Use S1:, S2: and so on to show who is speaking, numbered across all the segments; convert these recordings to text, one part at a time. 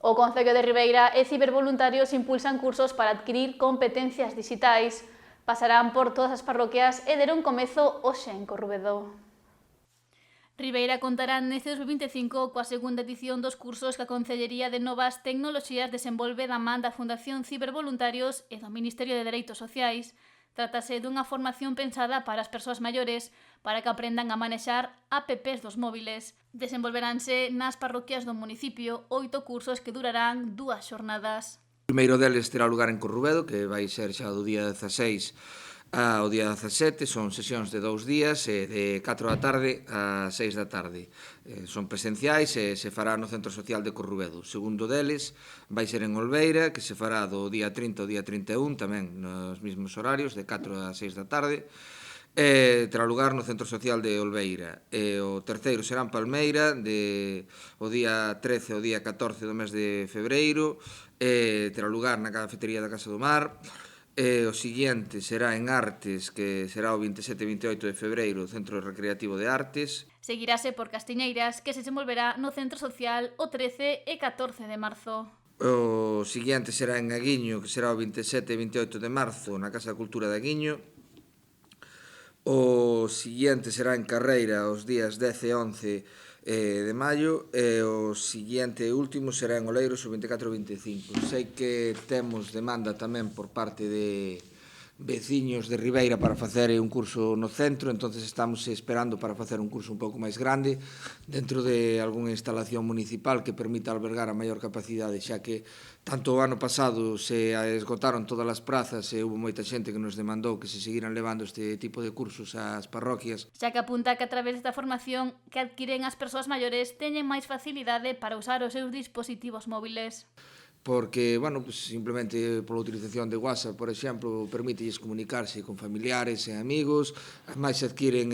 S1: O Concello de Ribeira e cibervoluntarios impulsan cursos para adquirir competencias digitais. Pasarán por todas as parroquias e deron comezo hoxe en Corrubedo. Ribeira contará neste 2025 coa segunda edición dos cursos que a Concellería de Novas Tecnoloxías desenvolve da man da Fundación Cibervoluntarios e do Ministerio de Dereitos Sociais. Trátase dunha formación pensada para as persoas maiores para que aprendan a manexar apps dos móviles. Desenvolveránse nas parroquias do municipio 8 cursos que durarán 2 xornadas.
S2: O primeiro deles terá lugar en Corrubedo, que vai ser xa do día 16 ao día 17, son sesións de 2 días, de 4 da tarde a 6 da tarde. Son presenciais e se fará no Centro Social de Corrubedo. O segundo deles vai ser en Olveira, que se fará do día 30 ao día 31, tamén nos mesmos horarios, de 4 a 6 da tarde. Terá lugar no Centro Social de Olveira. O terceiro será en Palmeira, o día 13 ao día 14 do mes de febreiro. Terá lugar na cafetería da Casa do Mar. O seguinte será en Artes, que será o 27 e 28 de febreiro, o Centro Recreativo de Artes.
S1: Seguirase por Castiñeiras, que se desenvolverá no Centro Social o 13 e 14 de marzo.
S2: O seguinte será en Aguiño, que será o 27 e 28 de marzo, na Casa da Cultura de Aguiño. O seguinte será en Carreira os días 10 e 11 de maio e o seguinte e último será en Oleiros o 24 e 25. Sei que temos demanda tamén por parte de veciños de Ribeira para facer un curso no centro, entonces estamos esperando para facer un curso un pouco máis grande dentro de algunha instalación municipal que permita albergar a maior capacidade, xa que tanto o ano pasado se esgotaron todas as prazas e houve moita xente que nos demandou que se seguiran levando este tipo de cursos ás parroquias.
S1: Xa que apunta que a través desta formación que adquiren as persoas maiores teñen máis facilidade para usar os seus dispositivos móviles.
S2: Porque, bueno, pues simplemente pola utilización de WhatsApp, por exemplo, permítelles comunicarse con familiares e amigos, ademais adquiren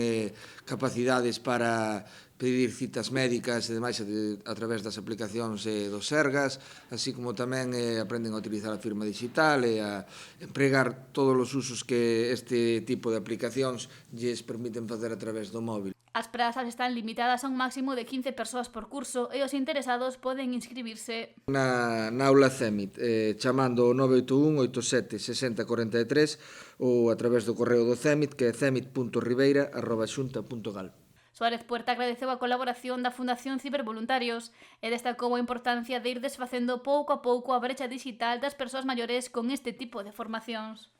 S2: capacidades para pedir citas médicas e demais a través das aplicacións do Sergas, así como tamén aprenden a utilizar a firma digital e a empregar todos os usos que este tipo de aplicacións lles permiten facer a través do móvil.
S1: As prazas están limitadas a un máximo de 15 persoas por curso e os interesados poden inscribirse
S2: na aula CEMIT, chamando o 981 87 60 43 ou a través do correo do CEMIT, que é cemit.ribeira@xunta.gal.
S1: Suárez Puerta agradeceu a colaboración da Fundación Cibervoluntarios e destacou a importancia de ir desfacendo pouco a pouco a brecha digital das persoas maiores con este tipo de formacións.